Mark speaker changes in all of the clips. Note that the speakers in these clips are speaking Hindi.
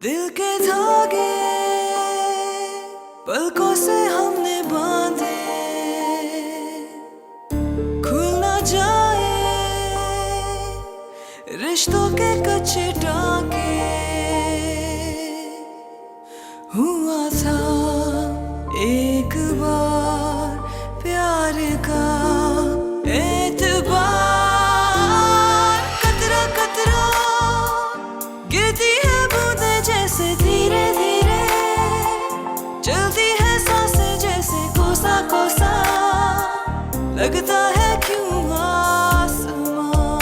Speaker 1: दिल के धागे पलकों से हमने बांधे, खुल ना जाए रिश्तों के कच्चे टाके। हुआ था एक बार प्यार का एतबार, कतरा कतरा गिरती है बूंदे जैसे धीरे धीरे, चलती है सांसें जैसे कोसा कोसा, लगता है क्यों आसमां।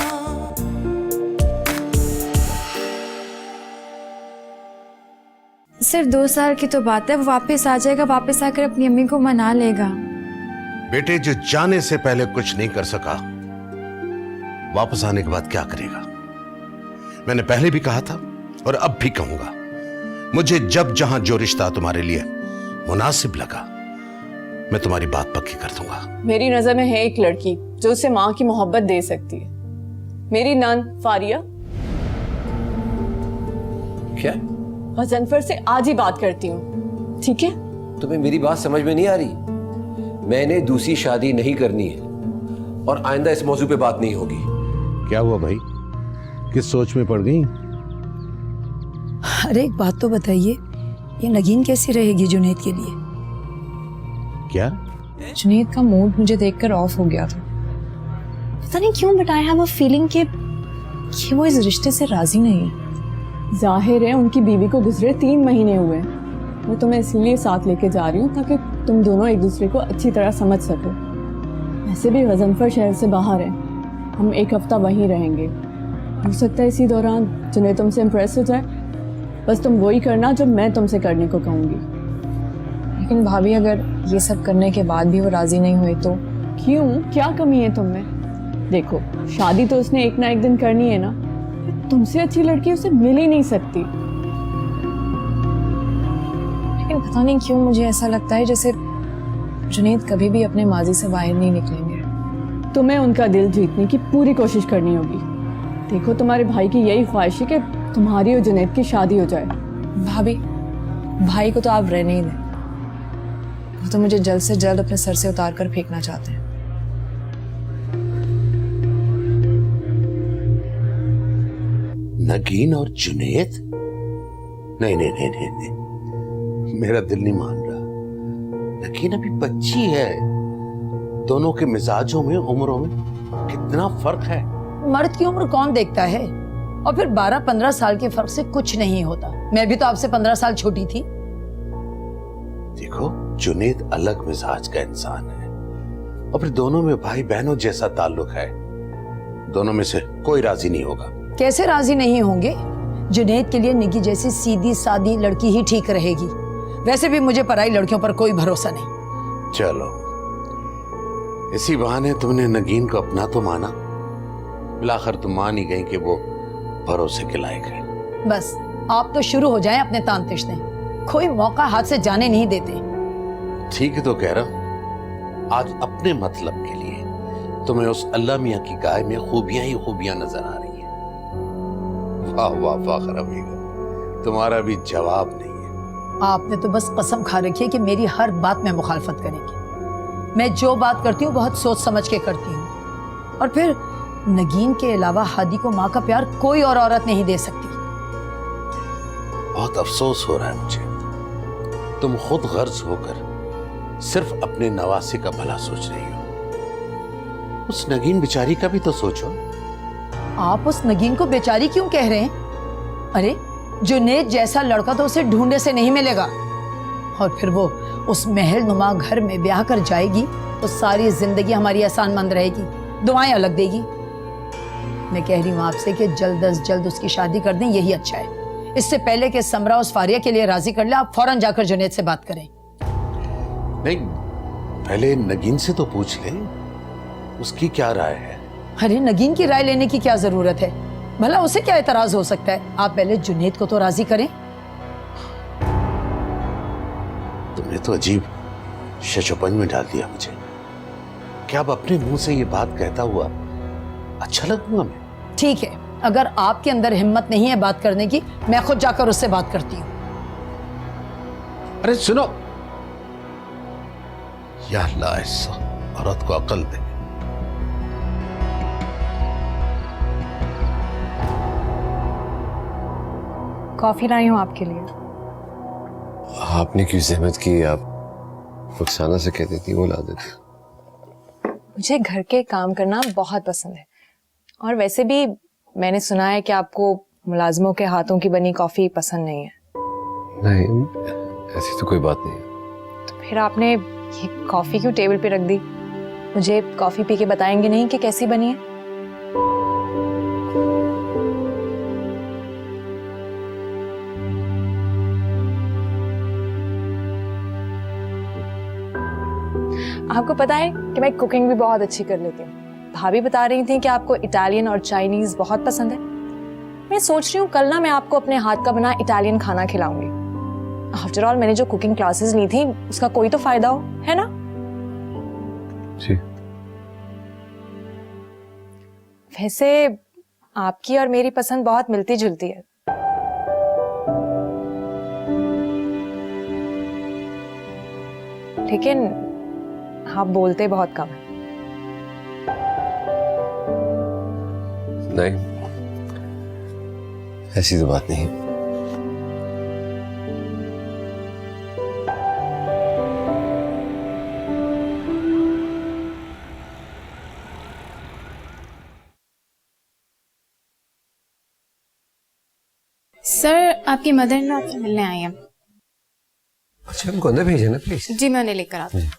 Speaker 2: सिर्फ 2 साल की तो बात है, वो वापस आ जाएगा, वापस आकर अपनी अम्मी को मना लेगा।
Speaker 3: बेटे जो जाने से पहले कुछ नहीं कर सका, वापस आने के बाद क्या करेगा? मैंने पहले भी कहा था और अब भी कहूंगा, मुझे जब जहां जो रिश्ता तुम्हारे लिए मुनासिब लगा, मैं तुम्हारी बात पक्की कर दूंगा।
Speaker 4: मेरी नजर में है एक लड़की जो उसे माँ की मोहब्बत दे सकती है, मेरी नान फारिया।
Speaker 5: क्या?
Speaker 4: गजनफर से आज ही बात करती हूँ, ठीक है?
Speaker 5: तुम्हें मेरी बात समझ में नहीं आ रही? मैंने दूसरी शादी नहीं करनी है और आइंदा इस मौजू पे बात नहीं होगी।
Speaker 3: क्या हुआ भाई, किस सोच में पड़ गई?
Speaker 6: अरे एक बात तो बताइए, ये नगीन कैसी रहेगी जुनैद के लिए?
Speaker 3: क्या?
Speaker 2: जुनैद का मूड मुझे देखकर ऑफ हो गया था, पता नहीं क्यों, but I have a feeling कि वो इस रिश्ते से राजी नहीं है।
Speaker 4: जाहिर है उनकी बीवी को गुजरे 3 महीने हुए। मैं तुम्हें इसलिए साथ लेके जा रही हूँ ताकि तुम दोनों एक दूसरे को अच्छी तरह समझ सको। वैसे भी गजनफर शहर से बाहर है, हम 1 हफ्ता वहीं रहेंगे। हो सकता है इसी दौरान जुनैद तुमसे इम्प्रेस हो जाए। बस तुम वही करना जो मैं तुमसे करने को कहूँगी।
Speaker 2: लेकिन भाभी, अगर ये सब करने के बाद भी वो राजी नहीं हुई तो?
Speaker 4: क्यों, क्या कमी है तुममें? देखो, शादी तो उसने एक ना एक दिन करनी है ना। तुमसे अच्छी लड़की उसे मिल ही नहीं सकती।
Speaker 2: लेकिन पता नहीं क्यों मुझे ऐसा लगता है जैसे जुनैद कभी भी अपने माजी से बाहर नहीं निकलेंगे।
Speaker 4: तुम्हें उनका दिल जीतने की पूरी कोशिश करनी होगी। देखो, तुम्हारे भाई की यही ख्वाहिश है कि तुम्हारी और जुनैद की शादी हो जाए।
Speaker 2: भाभी, भाई को तो आप रहने ही दें, वो तो मुझे जल्द से जल्द अपने सर से उतार कर फेंकना चाहते हैं।
Speaker 3: नगीन और जुनैद? नहीं नहीं नहीं नहीं नहीं, मेरा दिल नहीं मान रहा। नगीन अभी बच्ची है, दोनों के मिजाजों में, उम्रों में कितना फर्क है।
Speaker 6: मर्द की उम्र कौन देखता है? और फिर 12-15 साल के फर्क से कुछ नहीं होता। मैं भी तो आपसे 15 साल छोटी थी।
Speaker 3: देखो, जुनैद अलग मिजाज का इंसान है और फिर दोनों में भाई बहनों जैसा ताल्लुक है। दोनों में से कोई राजी नहीं होगा।
Speaker 6: कैसे राजी नहीं होंगे? जुनैद के लिए निकी जैसी सीधी सादी लड़की ही ठीक रहेगी। वैसे भी मुझे पराई लड़कियों पर कोई भरोसा नहीं।
Speaker 3: चलो, इसी बहाने तुमने नगीन को अपना तो माना। बिलाखिर तुम मान ही गई कि वो भरोसे के लायक है।
Speaker 6: बस आप तो शुरू हो जाएं अपने तान तिश्ते। कोई मौका हाथ से जाने नहीं देते।
Speaker 3: ठीक है तो कह रहा हूं, आज अपने मतलब के लिए तुम्हें उस अल्लाह मियां की गाय में खूबियां ही खूबियां नजर आ रही है। वाह वाह वाह खराबीगा, तुम्हारा भी जवाब नहीं है।
Speaker 6: आपने तो बस कसम खा रखी है कि मेरी हर बात में मुखालफत करेंगे। मैं जो बात करती हूँ बहुत सोच समझ के करती हूँ। और फिर नगीन के अलावा हादी को माँ का प्यार कोई और औरत नहीं दे सकती।
Speaker 3: बहुत अफसोस हो रहा है मुझे, तुम खुद गर्ज होकर सिर्फ अपने नवासे का भला सोच रही हो। उस नगीन बेचारी का भी तो सोचो।
Speaker 6: आप उस नगीन को बेचारी क्यों कह रहे हैं? अरे जुनैद जैसा लड़का तो उसे ढूंढने से नहीं मिलेगा। और फिर वो उस महल नुमा घर में ब्याह कर जाएगी तो सारी जिंदगी हमारी आसानमंद रहेगी, दुआएं अलग देगी। मैं कह रही हूँ आपसे कि जल्द अज जल्द उसकी शादी कर दें, यही अच्छा है। इससे पहले कि समरा उस फारिया के लिए राजी कर ले, आप फौरन जाकर जुनैद से बात करें।
Speaker 3: नहीं, पहले नगीन से तो पूछ ले, उसकी क्या राय है।
Speaker 6: अरे नगीन की राय लेने की क्या जरूरत है? भला उसे क्या एतराज हो सकता है? आप पहले जुनैद को तो राजी करें।
Speaker 3: तुमने तो अजीब शशोपंज में डाल दिया मुझे। क्या अब अपने मुंह से ये बात कहता हुआ अच्छा लगूंगा मैं?
Speaker 6: ठीक है, अगर आपके अंदर हिम्मत नहीं है बात करने की, मैं खुद जाकर उससे बात करती हूँ।
Speaker 5: अरे सुनो,
Speaker 3: या अल्लाह, इस औरत को अकल दे।
Speaker 2: कॉफी लाई हूँ आपके लिए।
Speaker 5: आपने क्यों जहमत की? आप रुखसाना से कह देती, वो ला देती।
Speaker 2: मुझे घर के काम करना बहुत पसंद है, और वैसे भी मैंने सुना है कि आपको मुलाजिमों के हाथों की बनी कॉफी पसंद नहीं है।
Speaker 5: नहीं, ऐसी तो कोई बात नहीं है।
Speaker 2: तो फिर आपने ये कॉफी क्यों टेबल पे रख दी? मुझे कॉफी पी के बताएंगे नहीं कि कैसी बनी है? आपको पता है कि मैं कुकिंग भी बहुत अच्छी कर लेती हूँ। भाभी बता रही थी कि आपको इटालियन और चाइनीज बहुत पसंद है। मैं सोच रही हूँ कल ना मैं आपको अपने हाथ का बना इटालियन खाना खिलाऊंगी। आफ्टर ऑल मैंने जो कुकिंग क्लासेस ली थी उसका कोई तो फायदा हो, है ना?
Speaker 5: जी।
Speaker 2: वैसे आपकी और मेरी पसंद बहुत मिलती जुलती है। लेकिन आप बोलते बहुत कम है।
Speaker 5: नहीं, ऐसी तो बात नहीं है।
Speaker 7: सर, आपकी मदर इन लॉ आपसे मिलने आई हैं।
Speaker 5: अच्छा, हमको अंदर भेजे ना प्लीज।
Speaker 7: जी, मैं उन्हें लेकर आती हूँ।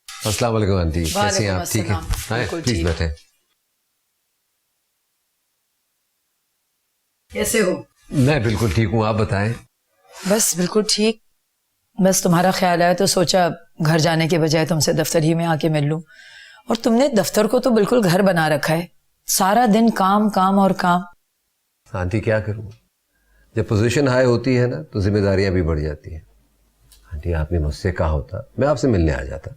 Speaker 5: अस्सलाम वालेकुम आंटी, कैसी हैं आप? ठीक है, आए प्लीज बैठे।
Speaker 6: कैसे हो?
Speaker 5: मैं बिल्कुल ठीक हूँ, आप बताएं।
Speaker 6: बस बिल्कुल ठीक। बस तुम्हारा ख्याल आया तो सोचा घर जाने के बजाय तुमसे दफ्तर ही में आके मिल लूं। और तुमने दफ्तर को तो बिल्कुल घर बना रखा है। सारा दिन काम काम और काम।
Speaker 5: आंटी क्या करूँ, जब पोजीशन हाई होती है ना तो जिम्मेदारियां भी बढ़ जाती हैं। आंटी, आपने मुझसे कहा होता मैं आपसे मिलने आ जाता।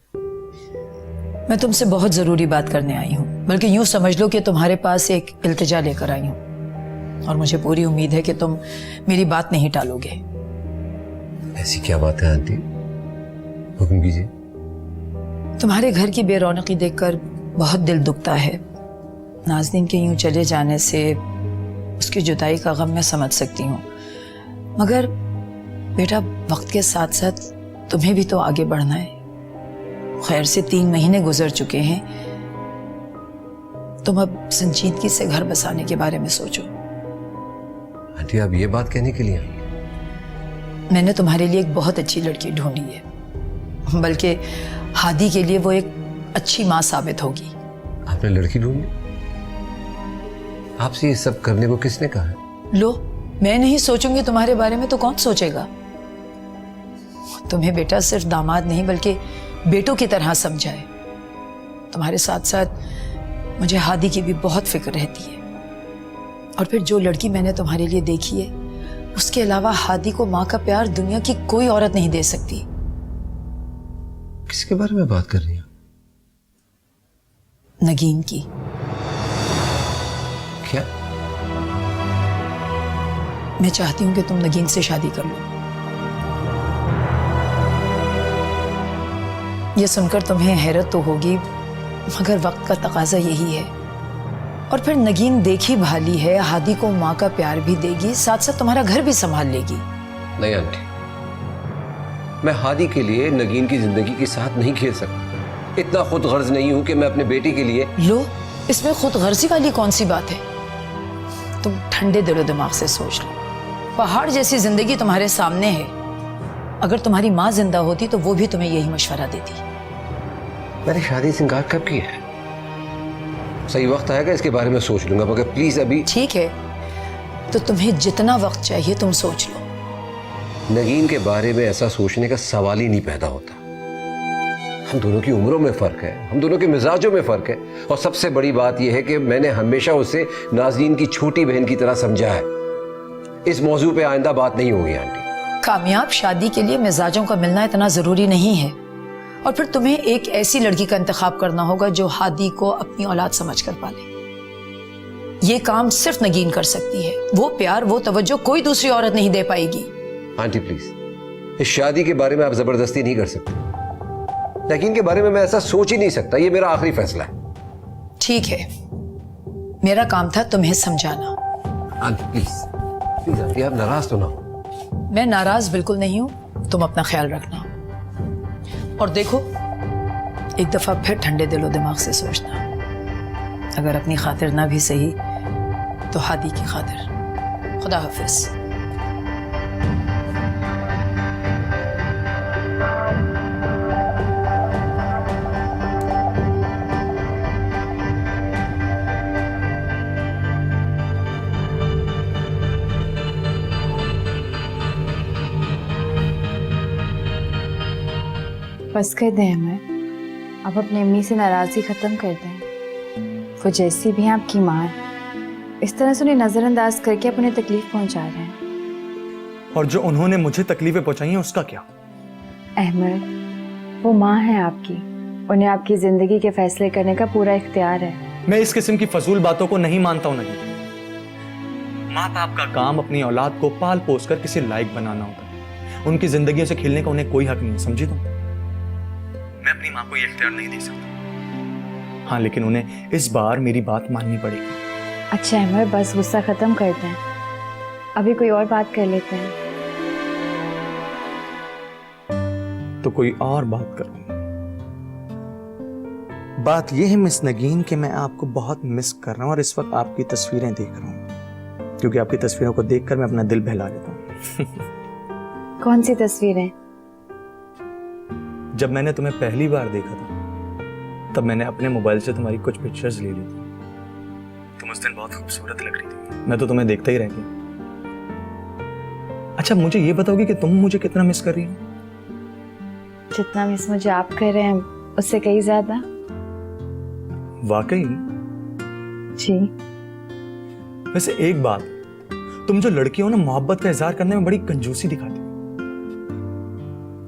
Speaker 6: मैं तुमसे बहुत जरूरी बात करने आई हूँ, बल्कि यूं समझ लो कि तुम्हारे पास एक इल्तिजा लेकर आई हूँ। और मुझे पूरी उम्मीद है कि तुम मेरी बात नहीं टालोगे।
Speaker 5: ऐसी क्या बात है आंटी, हुक्म कीजिए।
Speaker 6: तुम्हारे घर की बेरौनकी देखकर बहुत दिल दुखता है। नाज़नीन के यूं चले जाने से उसकी जुदाई का गम मैं समझ सकती हूँ, मगर बेटा वक्त के साथ साथ तुम्हें भी तो आगे बढ़ना है। खैर से 3 महीने गुजर चुके हैं। तुम अब संजीदगी से घर बसाने के बारे में सोचो।
Speaker 5: आंटी, आप ये बात कहने के लिए आई?
Speaker 6: मैंने तुम्हारे लिए एक बहुत अच्छी लड़की ढूंढी है, बल्कि हादी के लिए वो एक अच्छी माँ साबित होगी।
Speaker 5: आपने लड़की ढूंढी? आपसे ये सब करने को किसने कहा है?
Speaker 6: लो, मैं नहीं सोचूंगी तुम्हारे बारे में तो कौन सोचेगा? तुम्हें बेटा सिर्फ दामाद नहीं बल्कि बेटों की तरह समझा है। तुम्हारे साथ साथ मुझे हादी की भी बहुत फिक्र रहती है। और फिर जो लड़की मैंने तुम्हारे लिए देखी है, उसके अलावा हादी को माँ का प्यार दुनिया की कोई औरत नहीं दे सकती।
Speaker 5: किसके बारे में बात कर रही हैं?
Speaker 6: नगीन की।
Speaker 5: क्या?
Speaker 6: मैं चाहती हूं कि तुम नगीन से शादी कर लो। ये सुनकर तुम्हें हैरत तो होगी, मगर वक्त का तकाजा यही है। और फिर नगीन देखी भाली है, हादी को माँ का प्यार भी देगी, साथ साथ तुम्हारा घर भी संभाल लेगी।
Speaker 5: नहीं आंटी, मैं हादी के लिए नगीन की जिंदगी के साथ नहीं खेल सकता। इतना खुद गर्ज नहीं हूं कि मैं अपने बेटे के लिए।
Speaker 6: लो, इसमें खुद गर्जी वाली कौन सी बात है? तुम ठंडे दिलो दिमाग से सोच लो। पहाड़ जैसी जिंदगी तुम्हारे सामने है। अगर तुम्हारी माँ जिंदा होती तो वो भी तुम्हें यही मशवरा देती।
Speaker 5: मैंने शादी से इनकार कब किया है? सही वक्त आएगा इसके बारे में सोच लूंगा, मगर प्लीज अभी।
Speaker 6: ठीक है, तो तुम्हें जितना वक्त चाहिए तुम सोच लो।
Speaker 5: नगीन के बारे में ऐसा सोचने का सवाल ही नहीं पैदा होता। हम दोनों की उम्रों में फर्क है, हम दोनों के मिजाजों में फर्क है, और सबसे बड़ी बात यह है कि मैंने हमेशा उसे नाज़नीन की छोटी बहन की तरह समझा है। इस मौजू पे आइंदा बात नहीं होगी आंटी।
Speaker 6: कामयाब शादी के लिए मिजाजों का मिलना इतना जरूरी नहीं है। और फिर तुम्हें एक ऐसी लड़की का इंतखाब करना होगा जो हादी को अपनी औलाद समझ कर पाले। ये काम सिर्फ नगीन कर सकती है। वो प्यार, वो तवज्जो कोई दूसरी औरत नहीं दे पाएगी।
Speaker 5: आंटी प्लीज, इस शादी के बारे में आप जबरदस्ती नहीं कर सकते। यकीन के बारे में मैं ऐसा सोच ही नहीं सकता। ये मेरा आखिरी फैसला है।
Speaker 6: ठीक है, मेरा काम था तुम्हें समझाना।
Speaker 5: आंटी प्लीज प्लीज आंटी, आप नाराज तो ना हो।
Speaker 6: मैं नाराज बिल्कुल नहीं हूं, तुम अपना ख्याल रखना। और देखो, एक दफा फिर ठंडे दिलो दिमाग से सोचना। अगर अपनी खातिर ना भी सही तो हादी की खातिर। खुदा हाफिज।
Speaker 8: बस कर दें हमें, अब अपनी अम्मी से नाराज़गी ख़त्म कर दें। वो जैसी भी हैं आपकी माँ है, इस तरह से उन्हें नज़रअंदाज करके आप उन्हें तकलीफ पहुंचा रहे हैं।
Speaker 9: और जो उन्होंने मुझे तकलीफें पहुंचाई हैं उसका क्या?
Speaker 8: अहमद, वो माँ है आपकी, उन्हें आपकी ज़िंदगी के फैसले करने का पूरा इख्तियार है।
Speaker 9: मैं इस किस्म की फजूल बातों को नहीं मानता हूं। नहीं, माँ बाप का काम अपनी औलाद को पाल पोस कर किसी लायक बनाना होता है। उनकी जिंदगियों से खेलने का उन्हें कोई हक नहीं है, समझी तुम? मैं अपनी माँ को ये इख्तियार नहीं दे सकता। हाँ, लेकिन उन्हें इस बार मेरी बात माननी पड़ेगी।
Speaker 8: अच्छा अहमद, बस गुस्सा ख़त्म करते हैं, अभी कोई और बात कर लेते हैं।
Speaker 9: तो कोई और बात करूं। बात यह है मिस नगीन कि मैं आपको बहुत मिस कर रहा हूं और इस वक्त आपकी तस्वीरें देख रहा हूं, क्योंकि आपकी तस्वीरों को देखकर मैं अपना दिल बहला लेता हूं।
Speaker 8: कौन सी तस्वीरें?
Speaker 9: जब मैंने तुम्हें पहली बार देखा था तब मैंने अपने मोबाइल से तुम्हारी कुछ पिक्चर्स ले ली थी। तुम उस दिन बहुत खूबसूरत लग रही थी, मैं तो तुम्हें देखता ही रह गया। अच्छा, मुझे ये बताओगे कि तुम मुझे कितना मिस कर रही हो?
Speaker 8: जितना मिस मुझे आप कर रहे हैं उससे कहीं ज्यादा।
Speaker 9: वाकई?
Speaker 8: जी।
Speaker 9: वैसे एक बात, तुम जो लड़की हो ना, मोहब्बत का इजहार करने में बड़ी कंजूसी दिखाती हो।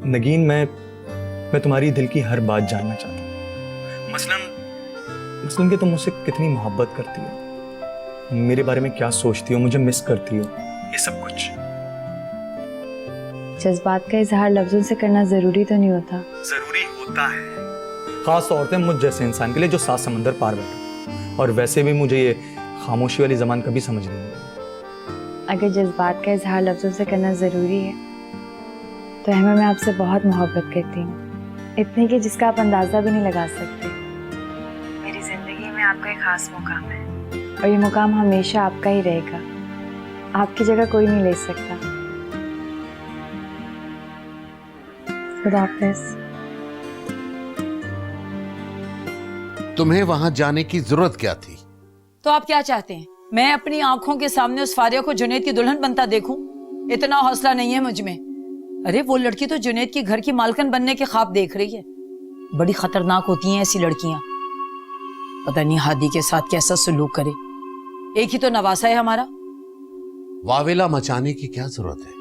Speaker 9: नगीन, मैं तुम्हारी दिल की हर बात जानना चाहता हूँ। मसलन कि तुम मुझसे कितनी मोहब्बत करती हो, मेरे बारे में क्या सोचती हो, मुझे मिस करती हो, ये सब कुछ।
Speaker 8: जज्बात का इजहार लफ्जों से करना जरूरी तो नहीं होता।
Speaker 9: जरूरी होता है, खास तौर पे मुझ जैसे इंसान के लिए जो 7 समंदर पार बैठा। और वैसे भी मुझे ये खामोशी वाली जबान कभी समझ नहीं आई।
Speaker 8: अगर जज्बात का इजहार लफ्जों से करना जरूरी है तो अहमद, मैं आपसे बहुत मोहब्बत करती हूँ, इतनी कि जिसका आप अंदाजा भी नहीं लगा सकते। मेरी जिंदगी में आपका एक खास मुकाम है और ये मुकाम हमेशा आपका ही रहेगा। आपकी जगह कोई नहीं ले सकता। खुदा हाफिज़।
Speaker 3: तुम्हें वहां जाने की जरूरत क्या थी?
Speaker 6: तो आप क्या चाहते हैं, मैं अपनी आंखों के सामने उस फारिया को जुनैद की दुल्हन बनता देखूं? इतना हौसला नहीं है मुझ में। अरे वो लड़की तो जुनैद की घर की मालकन बनने के ख्वाब देख रही है। बड़ी खतरनाक होती हैं ऐसी लड़कियां। पता नहीं हादी के साथ कैसा सलूक करे। एक ही तो नवासा है हमारा।
Speaker 3: वावेला मचाने की क्या जरूरत है?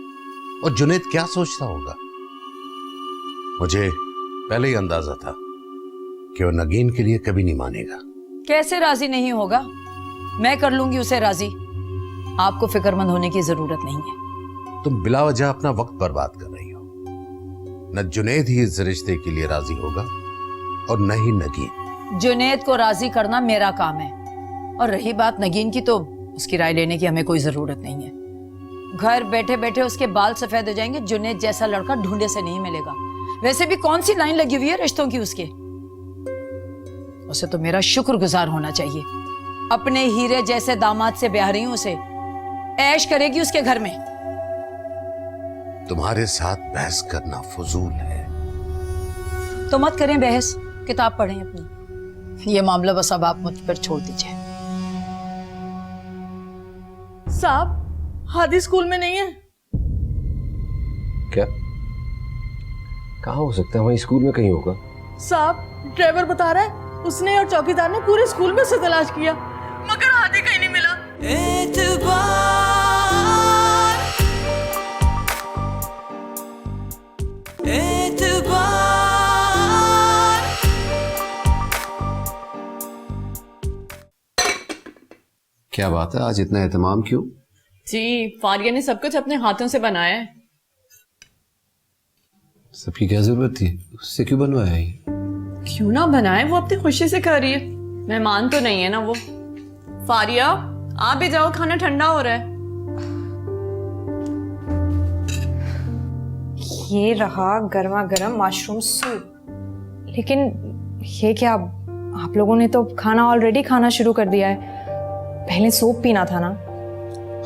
Speaker 3: और जुनैद क्या सोचता होगा? मुझे पहले ही अंदाजा था कि वो नगीन के लिए कभी नहीं मानेगा।
Speaker 6: कैसे राजी नहीं होगा? मैं कर लूंगी उसे राजी। आपको फिक्रमंद होने की जरूरत नहीं है।
Speaker 3: तुम बिला वजह अपना वक्त बर्बाद कर रही हो। न जुनैद ही इस रिश्ते के लिए राजी होगा और न ही नगीन।
Speaker 6: जुनैद को राजी करना मेरा काम है। और रही बात नगीन की, तो उसकी राय लेने की हमें कोई जरूरत नहीं है। घर बैठे बैठे उसके बाल सफेद हो जाएंगे। जुनैद जैसा लड़का ढूंढे से नहीं मिलेगा। वैसे भी कौन सी लाइन लगी हुई है रिश्तों की उसके। उसे तो मेरा शुक्रगुजार होना चाहिए। अपने हीरे जैसे दामाद से ब्याह रही हूं उसे। ऐश करेगी उसके घर में।
Speaker 3: तुम्हारे साथ बहस करना फजूल है।
Speaker 6: तो मत करें बहस, किताब पढ़ें अपनी। ये मामला बस अब आप मुझ पर छोड़ दीजिए।
Speaker 10: साहब, हादी स्कूल में नहीं है।
Speaker 5: क्या? कहाँ हो सकता है? वहीं स्कूल में कहीं होगा।
Speaker 10: साहब, ड्राइवर बता रहा है उसने और चौकीदार ने पूरे स्कूल में से तलाश किया, मगर हादी कहीं नहीं मिला।
Speaker 1: एतबार
Speaker 5: क्या बात है, आज इतना एहतमाम क्यों?
Speaker 4: जी, फारिया ने सब कुछ अपने हाथों से बनाया है।
Speaker 5: सबकी क्या जरूरत थी, उससे क्यों बनवाया ये?
Speaker 4: क्यों ना बनाए, वो अपनी खुशी से कर रही है। मेहमान तो नहीं है ना वो। फारिया, आप भी जाओ, खाना ठंडा हो रहा है।
Speaker 2: ये रहा गर्मा गर्म मशरूम सूप। लेकिन ये क्या, आप लोगों ने तो खाना ऑलरेडी खाना शुरू कर दिया है। पहले सूप पीना था ना।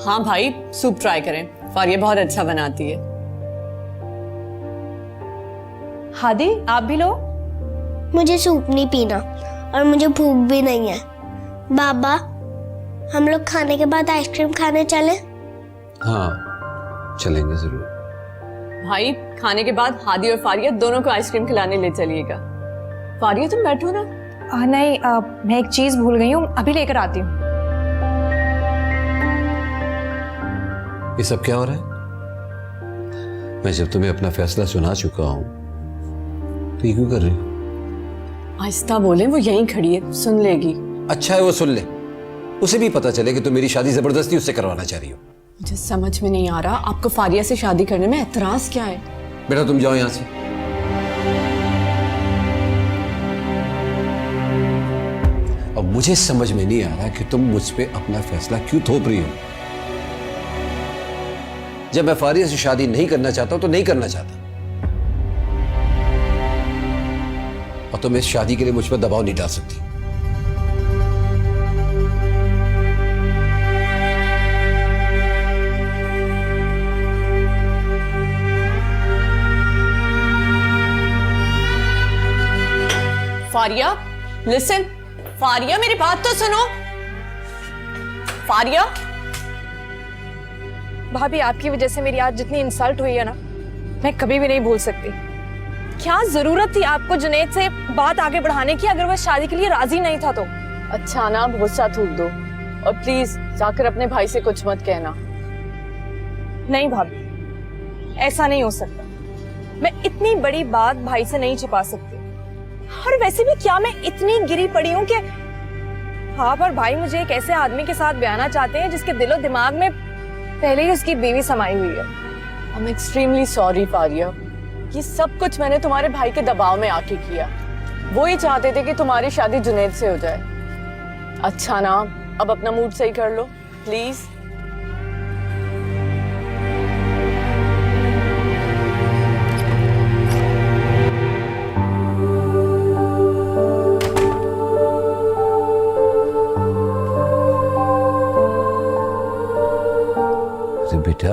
Speaker 4: हाँ भाई, सूप ट्राई करें, फारिया बहुत अच्छा बनाती है।
Speaker 2: हादी, आप भी लो।
Speaker 11: मुझे सूप नहीं पीना और मुझे भूख भी नहीं है। बाबा, हम लोग खाने के बाद आइसक्रीम खाने चलें?
Speaker 5: हाँ चलेंगे जरूर।
Speaker 4: भाई, खाने के बाद हादी और फारिया दोनों को आइसक्रीम खिलाने ले चलिएगा। फारिया तुम बैठो ना।
Speaker 2: नहीं, मैं एक चीज भूल गई हूँ, अभी लेकर आती हूँ।
Speaker 5: ये सब क्या हो रहा है? मैं जब तुम्हें अपना फैसला सुना चुका हूं तो ये क्यों कर रही हो?
Speaker 4: आहिस्ता बोले, वो यहीं खड़ी है, सुन लेगी।
Speaker 5: अच्छा है वो सुन ले, उसे भी पता चले कि तुम मेरी शादी जबरदस्ती उससे करवाना चाह रही हो।
Speaker 4: मुझे समझ में नहीं आ रहा, आपको फारिया से शादी करने में एतराज क्या है?
Speaker 5: बेटा तुम जाओ यहां से। अब मुझे समझ में नहीं आ रहा कि तुम मुझ पे अपना फैसला क्यों थोप रही हो। जब मैं फारिया से शादी नहीं करना चाहता हूं तो नहीं करना चाहता, और तुम इस शादी के लिए मुझ पर दबाव नहीं डाल सकती।
Speaker 4: फारिया, लिसन। फारिया, मेरी बात तो सुनो। फारिया,
Speaker 2: भाभी, आपकी वजह से मेरी आज जितनी इंसल्ट हुई है ना, मैं कभी भी नहीं भूल सकती। क्या जरूरत थी आपको जुनैद से बात आगे बढ़ाने की, अगर वह शादी के लिए राजी नहीं था तो?
Speaker 4: अच्छा ना, गुस्सा थूक दो और प्लीज जाकर अपने भाई से कुछ मत कहना।
Speaker 2: नहीं भाभी, ऐसा नहीं हो सकता। मैं इतनी बड़ी बात भाई से नहीं छिपा सकती। और वैसे भी क्या मैं इतनी गिरी पड़ी हूँ कि हाँ, पर भाई मुझे एक ऐसे आदमी के साथ ब्याहना चाहते हैं जिसके दिलो दिमाग में पहले ही उसकी बीवी समाई हुई है।
Speaker 4: I am extremely sorry Faria, ये सब कुछ मैंने तुम्हारे भाई के दबाव में आके किया। वो ही चाहते थे कि तुम्हारी शादी जुनैद से हो जाए। अच्छा ना, अब अपना मूड सही कर लो प्लीज।
Speaker 5: अरे बेटा,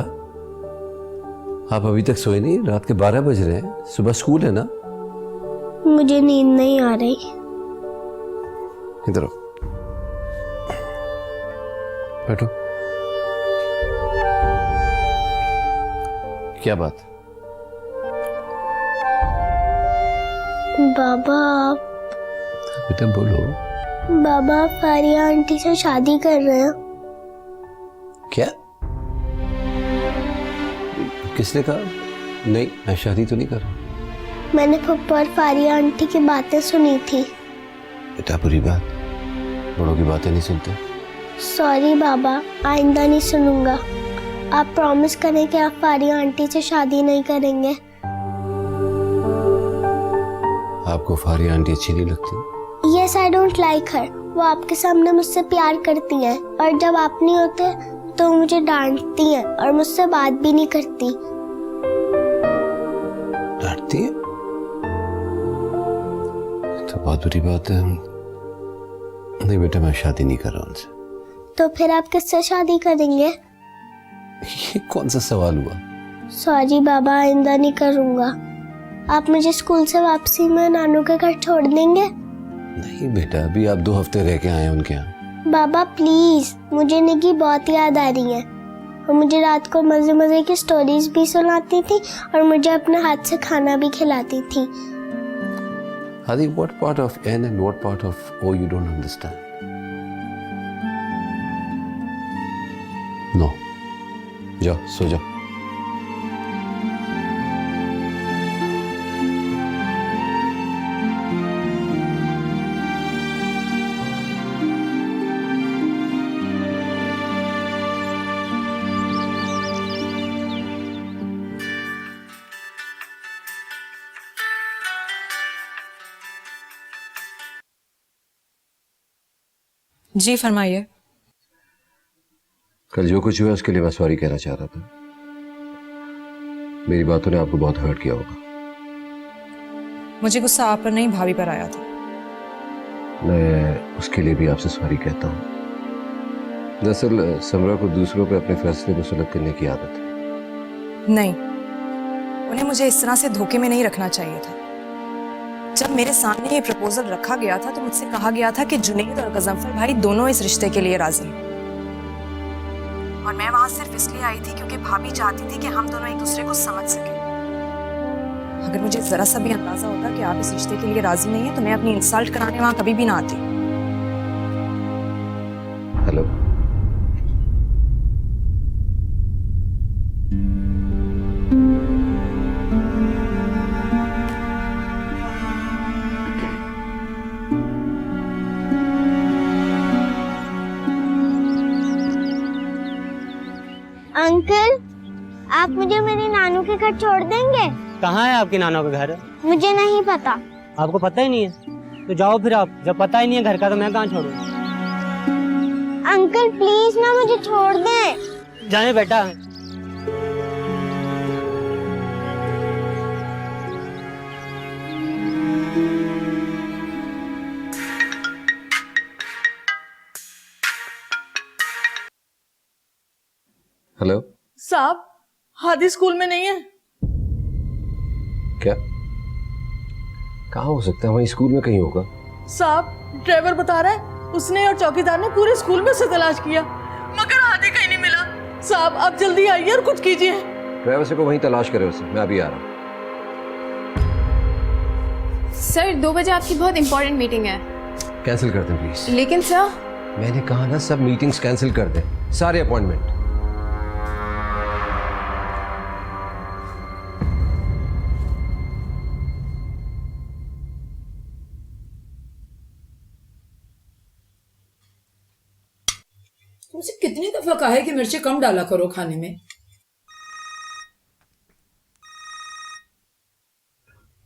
Speaker 5: आप अभी तक सोए नहीं? रात के 12 बज रहे हैं, सुबह स्कूल है ना।
Speaker 11: मुझे नींद नहीं आ रही।
Speaker 5: इधर आओ, बैठो। क्या बात?
Speaker 11: बाबा,
Speaker 5: बेटा बोलो।
Speaker 11: बाबा, फारिया आंटी से शादी कर रहे हैं।
Speaker 5: क्या? किसने कहा? नहीं, मैं शादी तो नहीं कर रहा।
Speaker 11: मैंने फुप्पा और फारिया आंटी की बातें सुनी थी।
Speaker 5: बेटा बुरी बात, बड़ों की बातें नहीं सुनते।
Speaker 11: सॉरी बाबा, आइंदा नहीं सुनूंगा। आप प्रॉमिस करें कि आप फारिया आंटी से शादी नहीं करेंगे।
Speaker 5: आपको फारिया आंटी अच्छी नहीं लगती?
Speaker 11: यस, आई डोंट लाइक हर। वो आपके सामने मुझसे प्यार करती हैं और जब आप नहीं होते तो मुझे डांटती हैं और मुझसे बात भी नहीं करती।
Speaker 5: डांटती है? तो बहुत बुरी बात है। नहीं बेटा, मैं शादी नहीं कर रहा उनसे।
Speaker 11: तो फिर आप किससे शादी करेंगे?
Speaker 5: ये कौन सा सवाल हुआ?
Speaker 11: सॉरी बाबा, आइंदा नहीं करूंगा। आप मुझे स्कूल से वापसी में नानू के घर छोड़ देंगे?
Speaker 5: नहीं बेटा, अभी आप 2 हफ्ते रह के आए हैं उनके यहाँ।
Speaker 11: बाबा प्लीज, मुझे निकी बहुत याद आ रही है। वो मुझे रात को मजे मजे की स्टोरीज भी सुनाती थी और मुझे अपने हाथ से खाना भी खिलाती थी।
Speaker 5: Hadi, what part of N and what part of O you don't understand? No. जाओ, सो जाओ।
Speaker 2: जी फरमाइए।
Speaker 5: कल जो कुछ हुआ उसके लिए मैं सॉरी कहना चाह रहा था। मेरी बातों ने आपको बहुत हर्ट किया होगा।
Speaker 2: मुझे गुस्सा आप पर नहीं भाभी पर आया था।
Speaker 5: मैं उसके लिए भी आपसे सॉरी कहता हूँ। दरअसल समरा को दूसरों पे अपने फैसले मुसलत करने की आदत है।
Speaker 2: नहीं, उन्हें मुझे इस तरह से धोखे में नहीं रखना चाहिए था। जब मेरे सामने ये प्रपोजल रखा गया था तो मुझसे कहा गया था कि जुनैद और गजनफर भाई दोनों इस रिश्ते के लिए राजी हैं। और मैं वहां सिर्फ इसलिए आई थी क्योंकि भाभी चाहती थी कि हम दोनों एक दूसरे को समझ सकें। अगर मुझे जरा सा भी अंदाजा होता कि आप इस रिश्ते के लिए राजी नहीं है तो मैं अपनी इंसल्ट कराने वहां कभी भी ना आती।
Speaker 5: हेलो,
Speaker 11: अंकल, आप मुझे मेरे नानू के घर छोड़ देंगे?
Speaker 12: कहाँ है आपके नाना का घर?
Speaker 11: मुझे नहीं पता।
Speaker 12: आपको पता ही नहीं है तो जाओ फिर। आप जब पता ही नहीं है घर का तो मैं कहाँ छोड़ूं?
Speaker 11: अंकल प्लीज ना, मुझे छोड़ दें।
Speaker 12: जाने बेटा।
Speaker 5: हेलो
Speaker 10: साहब, हादी स्कूल में नहीं है।
Speaker 5: क्या? कहाँ हो सकता है? वहीं स्कूल में कहीं होगा।
Speaker 10: साहब, ड्राइवर बता रहा है उसने और चौकीदार ने पूरे स्कूल में से तलाश किया मगर हादी कहीं नहीं मिला। साहब आप जल्दी आइए और कुछ कीजिए।
Speaker 5: ड्राइवर से को वहीं तलाश करे उसे। मैं अभी आ रहा हूँ।
Speaker 7: सर 2 बजे आपकी बहुत इंपॉर्टेंट मीटिंग है।
Speaker 5: कैंसिल कर दें प्लीज।
Speaker 7: लेकिन सर,
Speaker 5: मैंने कहा ना, सब मीटिंग्स कैंसिल कर दें, सारे अपॉइंटमेंट।
Speaker 6: तुमसे कितनी दफा कहा है कि मिर्ची कम डाला करो खाने में।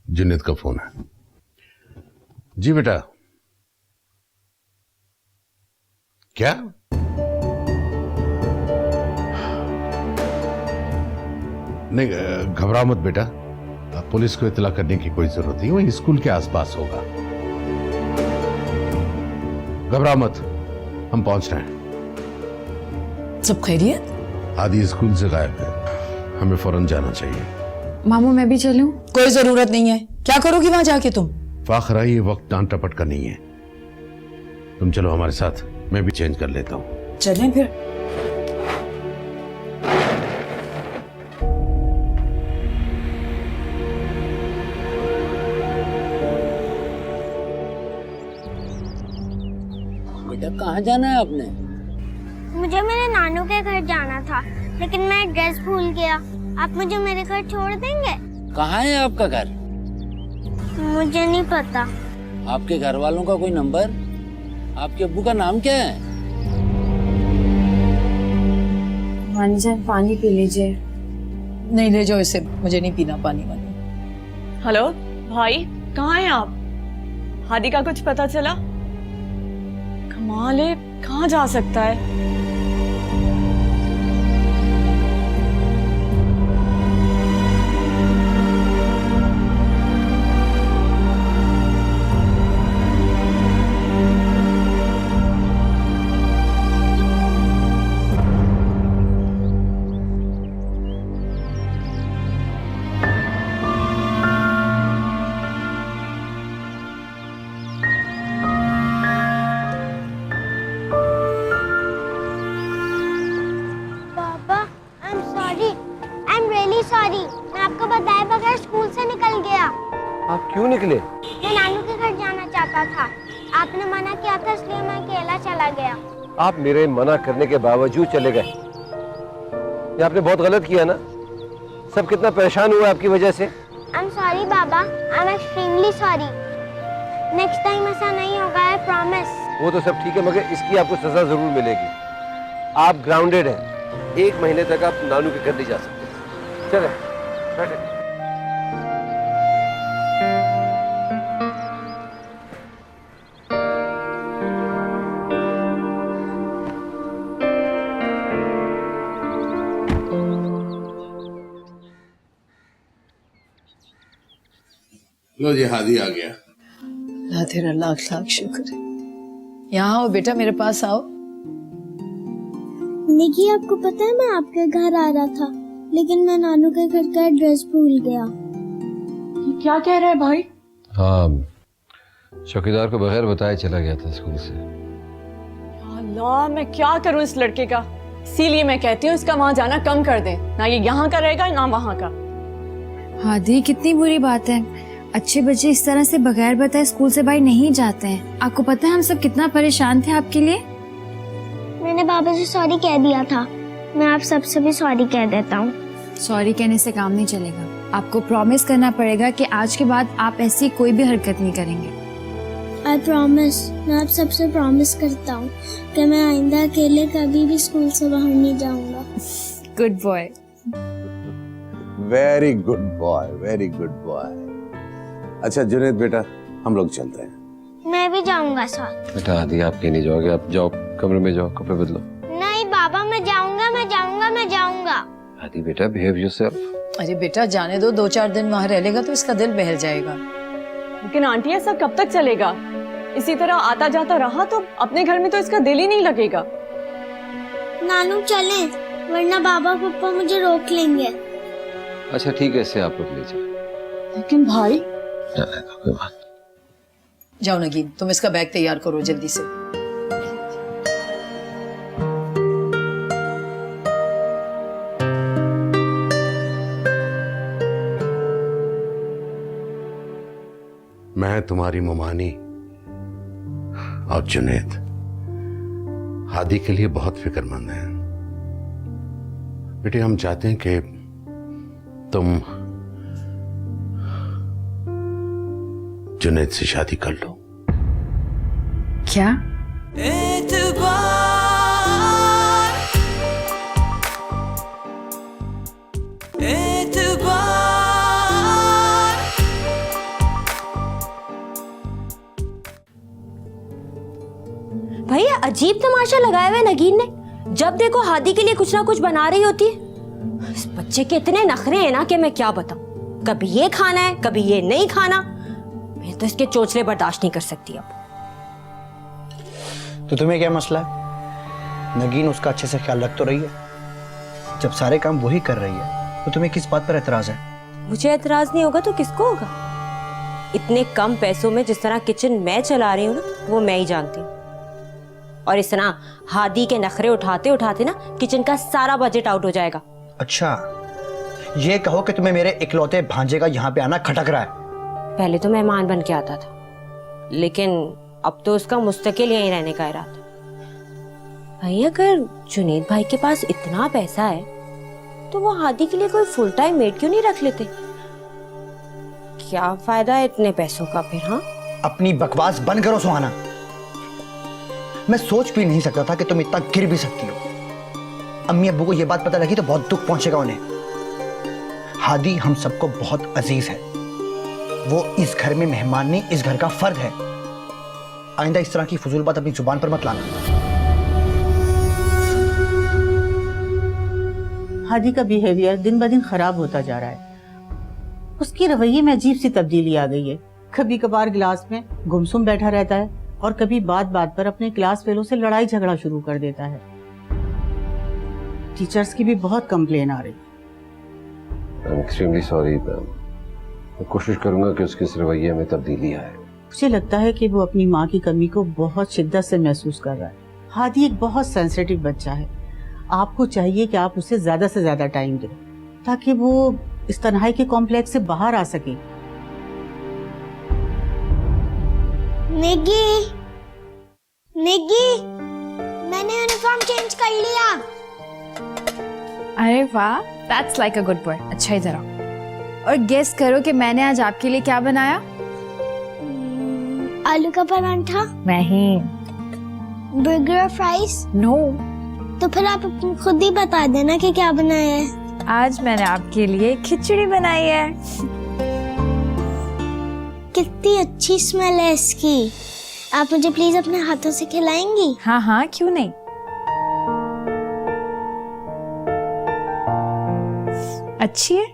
Speaker 3: जुनैद का फोन है। जी बेटा। क्या? नहीं, घबराओ मत बेटा। पुलिस को इत्तला करने की कोई जरूरत नहीं, वही स्कूल के आसपास होगा। घबराओ मत, हम पहुंच रहे हैं।
Speaker 6: सब खैरियत?
Speaker 3: आदि स्कूल से गायब है, हमें फौरन जाना चाहिए।
Speaker 8: मामू मैं भी चलूं?
Speaker 6: कोई जरूरत नहीं है। क्या करोगी वहां जाके तुम?
Speaker 3: फाखरा, ये वक्त डांट टपट का नहीं है। तुम चलो हमारे साथ, मैं भी चेंज कर लेता हूँ।
Speaker 6: चलें फिर।
Speaker 12: बेटा कहाँ जाना है आपने?
Speaker 11: मुझे मेरे नानू के घर जाना था लेकिन मैं एड्रेस भूल गया। आप मुझे मेरे घर छोड़ देंगे?
Speaker 12: कहाँ है आपका घर?
Speaker 11: मुझे नहीं पता।
Speaker 12: आपके घर वालों का कोई नंबर? आपके अब्बू का नाम क्या है?
Speaker 8: मानी जान पानी पी लीजिए।
Speaker 6: नहीं, ले जाओ इसे, मुझे नहीं पीना पानी वानी।
Speaker 10: हेलो भाई, कहाँ हैं आप? हादी का कुछ पता चला? कमाल है, कहाँ जा सकता है?
Speaker 11: सॉरी, मैं आपको बताए बगैर स्कूल से निकल गया।
Speaker 5: आप क्यों निकले?
Speaker 11: मैं नानू के घर जाना चाहता था, आपने मना किया था इसलिए मैं अकेला चला गया।
Speaker 5: आप मेरे मना करने के बावजूद चले गए। ये आपने बहुत गलत किया ना। सब कितना परेशान हुआ आपकी वजह से।
Speaker 11: I am sorry Baba, I am extremely sorry. Next time ऐसा नहीं होगा, आई प्रॉमिस।
Speaker 5: वो तो सब ठीक है, मगर इसकी आपको सजा जरूर मिलेगी। आप ग्राउंडेड हैं। 1 महीने तक आप नानू के घर नहीं जा सकते। चले बैठे।
Speaker 3: लो जी, हादी आ गया।
Speaker 6: अल्लाह तेरा लाख लाख शुक्र है। यहाँ आओ बेटा, मेरे पास आओ।
Speaker 11: निकी, आपको पता है मैं आपके घर आ रहा था, लेकिन मैं नानू के घर का एड्रेस भूल गया।
Speaker 10: ये क्या कह रहा है भाई?
Speaker 5: हाँ, चौकीदार को बगैर बताए चला गया था स्कूल से।
Speaker 4: अल्लाह, मैं क्या करूं इस लड़के का। इसीलिए मैं कहती हूँ इसका वहां जाना कम कर दे। ना ये यहाँ का रहेगा ना वहाँ का।
Speaker 8: हादी, कितनी बुरी बात है। अच्छे बच्चे इस तरह से बगैर बताए स्कूल से बाहर नहीं जाते हैं। आपको पता है हम सब कितना परेशान थे आपके लिए।
Speaker 11: मैंने बाबा से सॉरी कह दिया था। मैं आप सबसे भी सॉरी कह देता हूँ।
Speaker 8: सॉरी कहने से काम नहीं चलेगा। आपको प्रॉमिस करना पड़ेगा कि आज के बाद आप ऐसी कोई भी हरकत नहीं करेंगे।
Speaker 11: I promise. मैं आप सबसे प्रॉमिस करता हूँ कि मैं आइंदा अकेले कभी भी स्कूल से बाहर नहीं जाऊंगा।
Speaker 8: Good boy.
Speaker 3: Very good boy, very good boy. अच्छा जुनैद बेटा, हम लोग चलते हैं।
Speaker 11: मैं भी जाऊंगा साथ।
Speaker 5: बेटा हादी, आप कहीं नहीं जाओगे। आप जाओ, कमरे में जाओ, कपड़े बदलो।
Speaker 11: नहीं बाबा, मैं जाऊंगा, मैं जाऊंगा, मैं जाऊंगा।
Speaker 5: हादी बेटा, बिहेव योरसेल्फ।
Speaker 6: अरे बेटा जाने दो, 2-4 दिन वहाँ रह लेगा तो इसका दिल बहल जाएगा।
Speaker 4: लेकिन आंटी, ऐसा कब तक चलेगा? इसी तरह आता जाता रहा तो अपने घर में तो इसका दिल ही नहीं लगेगा।
Speaker 11: नानू चलें, वरना बाबा पापा मुझे रोक लेंगे।
Speaker 5: अच्छा ठीक है, इससे आप लोग ले जाओ।
Speaker 4: लेकिन भाई,
Speaker 5: कोई बात।
Speaker 6: जाओ नगीन, तुम इसका बैग तैयार करो जल्दी से।
Speaker 3: मैं तुम्हारी मुमानी और जुनैद हादी के लिए बहुत फिक्रमंद हैं। बेटे, हम चाहते हैं कि तुम जुनैद से शादी कर लो।
Speaker 8: क्या?
Speaker 1: एतबार एतबार
Speaker 13: भैया, अजीब तमाशा लगाया हुआ है नगीन ने। जब देखो हादी के लिए कुछ ना कुछ बना रही होती है। इस बच्चे के इतने नखरे हैं ना कि मैं क्या बताऊं। कभी ये खाना है, कभी ये नहीं खाना। मैं तो इसके चोचले बर्दाश्त नहीं कर सकती अब।
Speaker 14: तो तुम्हें क्या मसला है? नगीन उसका अच्छे से ख्याल रख तो रही है। जब सारे काम वही कर रही है तो तुम्हें किस बात पर एतराज है?
Speaker 13: मुझे एतराज नहीं होगा तो किसको होगा? इतने कम पैसों में जिस तरह किचन मैं चला रही हूँ ना, वो मैं ही जानती हूँ। और इस तरह हादी के नखरे उठाते उठाते ना किचन का सारा बजट आउट हो जाएगा।
Speaker 14: अच्छा, ये कहो कि तुम्हें मेरे इकलौते भांजे का यहाँ पे आना खटक रहा है।
Speaker 13: पहले तो मेहमान बन के आता था, लेकिन अब तो उसका मुस्तकिल यहीं रहने का इरादा। भाई, अगर जुनैद भाई के पास इतना पैसा है तो वो हादी के लिए कोई फुल टाइम मेड क्यों नहीं रख लेते? क्या फायदा है इतने पैसों का फिर? हाँ,
Speaker 14: अपनी बकवास बंद करो सुहाना। मैं सोच भी नहीं सकता था कि तुम इतना गिर भी सकती हो। अम्मी अब्बू को यह बात पता लगी तो बहुत दुख पहुंचेगा उन्हें। हादी हम सबको बहुत अजीज है। वो इस घर में मेहमान नहीं, इस घर का फर्द है। आइंदा इस तरह की फजूल बात अपनी जुबान पर मत लाना।
Speaker 10: हादी का बिहेवियर दिन ब दिन खराब होता जा रहा है। उसकी रवैये में अजीब सी तब्दीली आ गई है। कभी कभार क्लास में गुमसुम बैठा रहता है और कभी बात बात पर अपने क्लास फेलो से लड़ाई झगड़ा शुरू कर देता है। टीचर्स की भी बहुत कंप्लेन आ रही।
Speaker 5: I'm extremely sorry, ma'am. मैं कोशिश करूंगा कि उसके इस रवैये में तब्दीली आए।
Speaker 10: मुझे लगता है कि वो अपनी माँ की कमी को बहुत शिद्दत से महसूस कर रहा है। हादी एक बहुत सेंसिटिव बच्चा है। आपको चाहिए कि आप उसे ज्यादा से ज्यादा टाइम दें ताकि वो इस तन्हाई के कॉम्प्लेक्स से बाहर आ सके।
Speaker 11: निगी, निगी, मैंने यूनिफॉर्म चेंज कर लिया।
Speaker 8: अरे वाह, that's like a good boy. अच्छा, इधर आओ और गेस करो कि मैंने आज आपके लिए क्या बनाया।
Speaker 11: आलू का परांठा?
Speaker 8: नहीं।
Speaker 11: बर्गर और फ्राइज?
Speaker 8: नो।
Speaker 11: तो फिर आप खुद ही बता देना कि क्या बनाया है।
Speaker 8: आज मैंने आपके लिए खिचड़ी बनाई है।
Speaker 11: कितनी अच्छी स्मेल है इसकी। आप मुझे प्लीज अपने हाथों से खिलाएंगी?
Speaker 8: हाँ हाँ, क्यों नहीं। अच्छी है?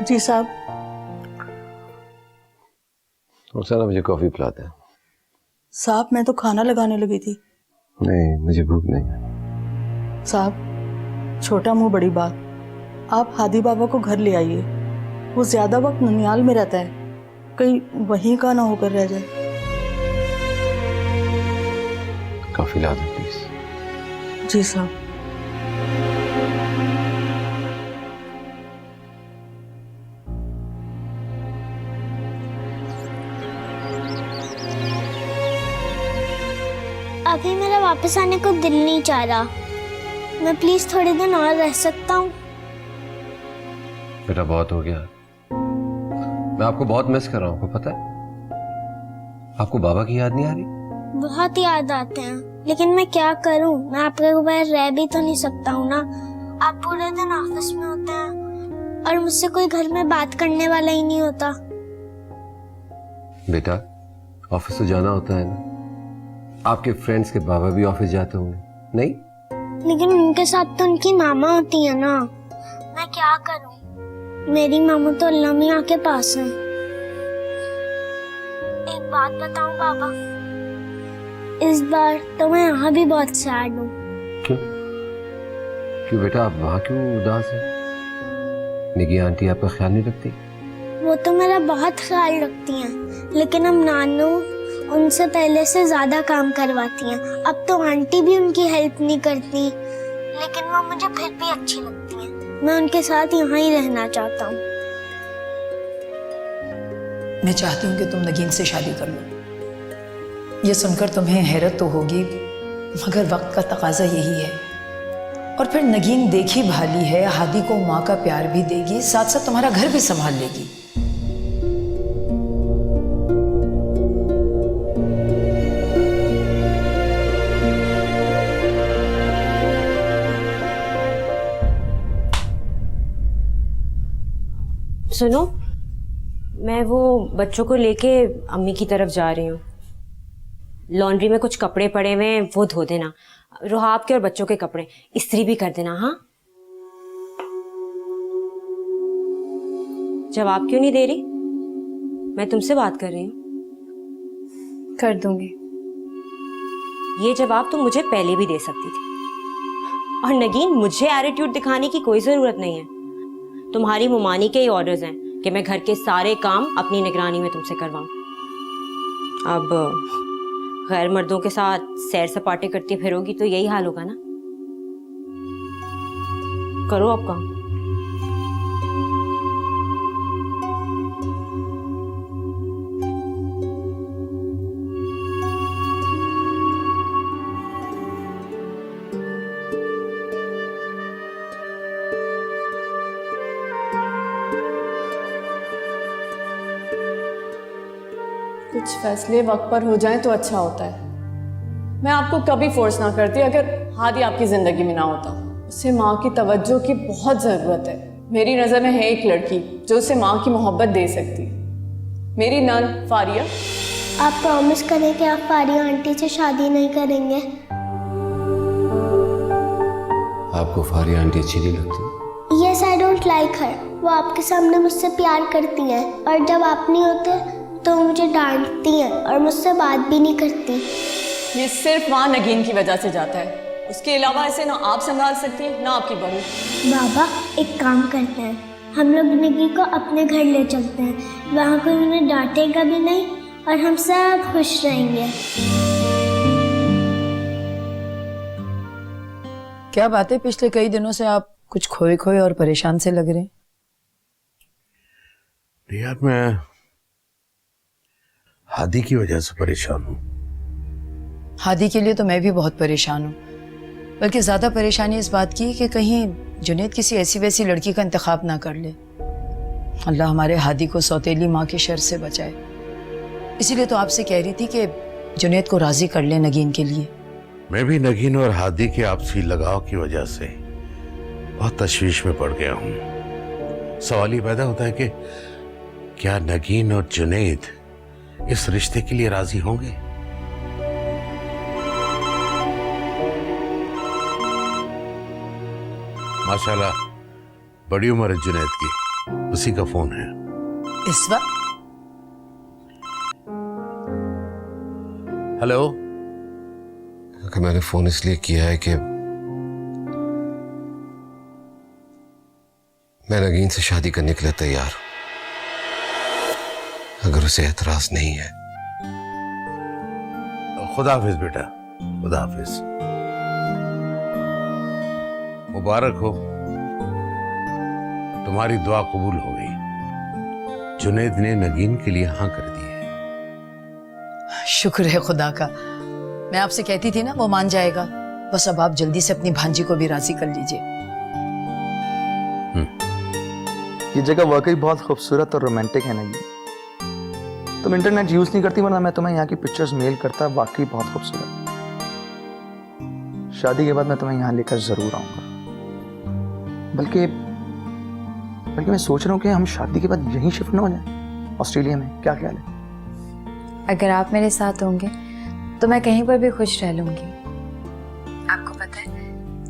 Speaker 10: जी साहब।
Speaker 5: रुखसाना मुझे कॉफी पिलाते हैं।
Speaker 10: साहब मैं तो खाना लगाने लगी थी।
Speaker 5: नहीं मुझे भूख नहीं।
Speaker 10: साहब छोटा मुंह बड़ी बात, आप हादी बाबा को घर ले आइए। वो ज्यादा वक्त ननियाल में रहता है, कहीं वहीं का ना होकर रह जाए।
Speaker 5: कॉफी ला दो प्लीज।
Speaker 10: जी साहब।
Speaker 11: अभी मेरा वापस आने को दिल नहीं चाह रहा। मैं प्लीज थोड़े दिन और रह सकता हूँ?
Speaker 5: बेटा बहुत हो गया, मैं आपको बहुत मिस कर रहा हूँ, आपको पता है? आपको बाबा की याद नहीं आ रही?
Speaker 11: बहुत याद आते हैं, लेकिन मैं क्या करूँ? मैं आपके बगैर रह भी तो नहीं सकता हूँ ना। आप पूरे दिन ऑफिस में होते हैं और मुझसे कोई घर में बात करने वाला ही नहीं होता।
Speaker 5: बेटा ऑफिस तो जाना होता है ना, आपके फ्रेंड्स के बाबा भी ऑफिस जाते होंगे नहीं?
Speaker 11: लेकिन उनके साथ तो उनकी मामा होती है ना। मैं क्या करूं? मेरी मामा तो अल्लाह मियां के पास है। एक बात बताऊं बाबा, इस बार तो मैं यहाँ भी बहुत सैड हूँ।
Speaker 5: क्यों? क्यों बेटा आप वहाँ क्यों उदास हैं? निकी आंटी आपका ख्याल नहीं रखती?
Speaker 11: वो तो मेरा बहुत ख्याल रखती हैं, लेकिन अब नानू उनसे पहले से ज्यादा काम करवाती हैं। अब तो आंटी भी उनकी हेल्प नहीं करती, लेकिन वो मुझे फिर भी अच्छी लगती हैं। मैं उनके साथ यहाँ ही रहना चाहता हूँ।
Speaker 6: मैं चाहती हूँ कि तुम नगीन से शादी कर लो। ये सुनकर तुम्हें हैरत तो होगी, मगर वक्त का तकाजा यही है। और फिर नगीन देखी भाली है, हादी को माँ का प्यार भी देगी, साथ साथ तुम्हारा घर भी संभाल लेगी।
Speaker 13: सुनो, मैं वो बच्चों को लेके अम्मी की तरफ जा रही हूँ। लॉन्ड्री में कुछ कपड़े पड़े हुए हैं, वो धो देना। रुहाब के और बच्चों के कपड़े इस्त्री भी कर देना। हाँ, जवाब क्यों नहीं दे रही? मैं तुमसे बात कर रही हूँ।
Speaker 8: कर दूंगी।
Speaker 13: ये जवाब तुम मुझे पहले भी दे सकती थी। और नगीन, मुझे एटीट्यूड दिखाने की कोई जरूरत नहीं है। तुम्हारी मुमानी के ही ऑर्डर्स हैं कि मैं घर के सारे काम अपनी निगरानी में तुमसे करवाऊं। अब गैर मर्दों के साथ सैर सपाटे करती फिरोगी तो यही हाल होगा ना। करो अब काम।
Speaker 4: कुछ फैसले वक्त पर हो जाएं तो अच्छा होता है। मैं आपको कभी फोर्स ना करती अगर हादी आपकी जिंदगी में ना होता। उसे माँ की तवज्जो की बहुत ज़रूरत है। मेरी नज़र में है एक लड़की जो उसे माँ की मोहब्बत दे सकती है, मेरी नन फारिया।
Speaker 11: आप प्रॉमिस करें कि आप फारिया आंटी से शादी नहीं करेंगे?
Speaker 5: आपको फारिया आंटी अच्छी नहीं लगती?
Speaker 11: यस, आई डोंट लाइक हर। वो आपके सामने मुझसे प्यार करती हैं और जब आप नहीं होते तो मुझे डांटती हैं और मुझसे बात भी नहीं करती।
Speaker 4: ये सिर्फ वहाँ नगीन की वजह से जाता है, उसके अलावा इसे ना आप संभाल सकती हैं ना आपकी बहू।
Speaker 11: बाबा एक काम करते हैं, हम लोग नगी को अपने घर ले चलते हैं। वहाँ कोई उन्हें डांटेगा भी नहीं और हम सब खुश रहेंगे।
Speaker 6: क्या बात है, पिछले कई दिनों से आप कुछ खोए खोए और परेशान से लग रहे हैं।
Speaker 3: यार मैं हादी की वजह से परेशान हूँ।
Speaker 6: हादी के लिए तो मैं भी बहुत परेशान हूँ, बल्कि ज्यादा परेशानी इस बात की कि कहीं जुनैद किसी ऐसी वैसी लड़की का इंतखाब ना कर ले। अल्लाह हमारे हादी को सौतेली माँ के शर से बचाए। इसीलिए तो आपसे कह रही थी कि जुनैद को राजी कर ले नगीन के लिए।
Speaker 3: मैं भी नगीन और हादी के आपसी लगाव की वजह से बहुत तशवीश में पड़ गया हूँ। सवाल ये पैदा होता है कि क्या नगीन और जुनैद इस रिश्ते के लिए राजी होंगे? माशाल्लाह बड़ी उम्र है जुनैद की, उसी का फोन है।
Speaker 6: इस वक्त?
Speaker 3: हेलो।
Speaker 5: कि मैंने फोन इसलिए किया है कि मैं नगीन से शादी करने के लिए तैयार हूं, अगर उसे एतराज नहीं है।
Speaker 3: खुदा हाफिज बेटा, खुदा हाफिज। मुबारक हो, तुम्हारी दुआ कबूल हो गई। जुनैद ने नगीन के लिए हाँ कर दी है।
Speaker 6: शुक्र है खुदा का। मैं आपसे कहती थी ना वो मान जाएगा। बस अब आप जल्दी से अपनी भांजी को भी राजी कर लीजिए।
Speaker 15: ये जगह वाकई बहुत खूबसूरत और रोमांटिक है नगीन। तुम इंटरनेट यूज नहीं करती, वरना मैं तुम्हें यहाँ की पिक्चर्स मेल करता। वाकई बहुत खूबसूरत। शादी के बाद मैं तुम्हें यहाँ लेकर जरूर आऊंगा। बल्कि मैं सोच रहा हूँ कि हम शादी के बाद यहीं शिफ्ट ना हो जाए, ऑस्ट्रेलिया में। क्या ख्याल है?
Speaker 8: अगर आप मेरे साथ होंगे तो मैं कहीं पर भी खुश रह लूंगी। आपको पता है,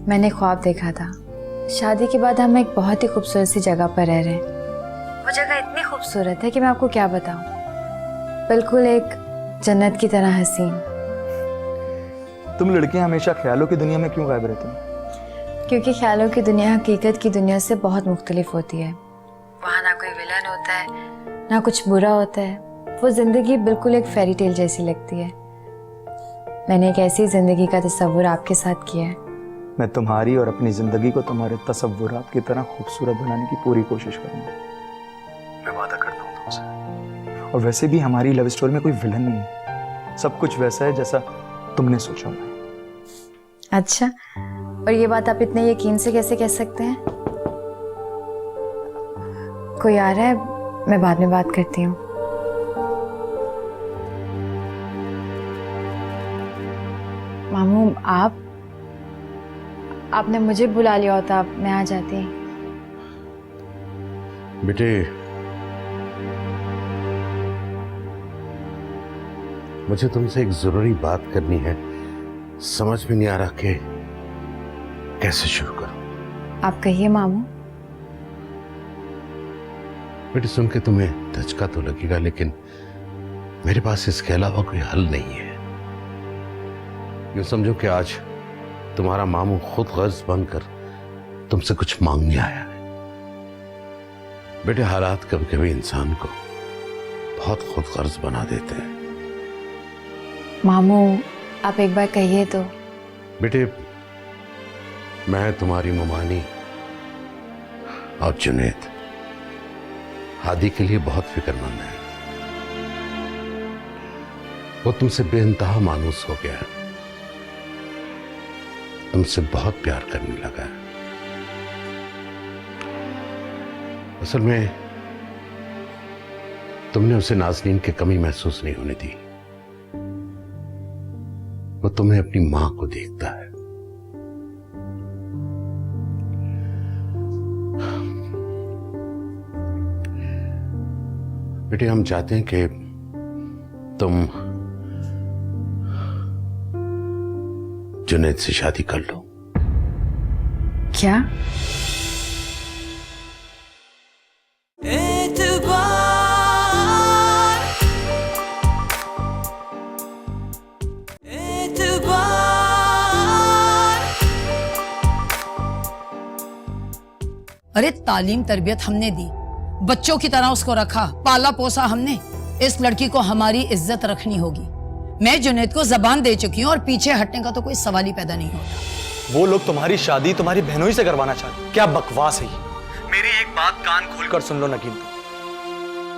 Speaker 8: मैंने ख्वाब देखा था, शादी के बाद हम एक बहुत ही खूबसूरत सी जगह पर रह रहे हैं। वो जगह इतनी खूबसूरत है कि मैं आपको क्या बताऊं, बिल्कुल एक जन्नत की तरह हसीन।
Speaker 15: तुम लड़कियां हमेशा ख्यालों की दुनिया में क्यों गायब रहती हो?
Speaker 8: क्योंकि ख्यालों की दुनिया हकीकत की दुनिया से बहुत मुख्तलिफ होती है। वहाँ ना कोई विलन होता है, ना कुछ बुरा होता है। वो जिंदगी बिल्कुल एक फेरी टेल जैसी लगती है। मैंने एक ऐसी जिंदगी का तस्वुर आपके साथ किया है।
Speaker 15: मैं तुम्हारी और अपनी जिंदगी को तुम्हारे तसव्वुरात की तरह खूबसूरत बनाने की पूरी कोशिश करूंगा। मैं वादा करता हूँ तुमसे। और वैसे भी हमारी लव स्टोरी में कोई विलन नहीं है। सब कुछ वैसा है जैसा तुमने सोचा होगा।
Speaker 8: अच्छा, और ये बात आप इतने यकीन से कैसे कह सकते हैं? कोई आ रहा है, मैं बाद में बात करती हूँ। मामू, आपने मुझे बुला लिया होता, मैं आ जाती।
Speaker 3: बेटे, मुझे तुमसे एक जरूरी बात करनी है। समझ में नहीं आ रहा कि कैसे शुरू करूं।
Speaker 8: आप कहिए मामू।
Speaker 3: बेटे, सुन के तुम्हें धचका तो लगेगा, लेकिन मेरे पास इसके अलावा कोई हल नहीं है। यूं समझो कि आज तुम्हारा मामू खुद गर्ज बनकर तुमसे कुछ मांगने आया है। बेटे, हालात कभी कभी इंसान को बहुत खुद गर्ज बना देते हैं।
Speaker 8: मामू, आप एक बार कहिए तो।
Speaker 3: बेटे, मैं, तुम्हारी ममानी और जुनैद हादी के लिए बहुत फिक्रमंद है। वो तुमसे बेइंतहा मानूस हो गया है, तुमसे बहुत प्यार करने लगा है। असल में तुमने उसे नाज़नीन की कमी महसूस नहीं होने दी। वो तुम्हें अपनी मां को देखता है। बेटे, हम चाहते हैं कि तुम जुनैद से शादी कर लो।
Speaker 8: क्या?
Speaker 6: अरे तालीम तरबियत हमने दी, बच्चों की तरह उसको रखा, पाला पोसा हमने। इस लड़की को हमारी इज्जत रखनी होगी। मैं जुनैद को जबान दे चुकी हूँ और पीछे हटने का तो कोई सवाल ही पैदा नहीं होता।
Speaker 9: वो लोग तुम्हारी शादी तुम्हारी बहनों ही से करवाना चाहते। क्या बकवास है ये। मेरी एक बात कान खोल कर सुन लो नगीन,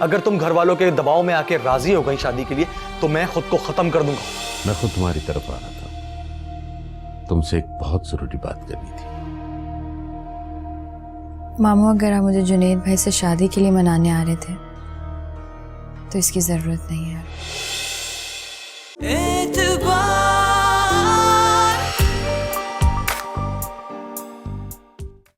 Speaker 9: अगर तुम घर वालों के दबाव में आके राजी हो गई शादी के लिए तो मैं खुद को खत्म कर दूंगा।
Speaker 3: मैं खुद तुम्हारी तरफ आ रहा था, तुमसे एक बहुत जरूरी बात करनी थी।
Speaker 8: मामू, अगर आप मुझे जुनैद भाई से शादी के लिए मनाने आ रहे थे तो इसकी जरूरत नहीं है।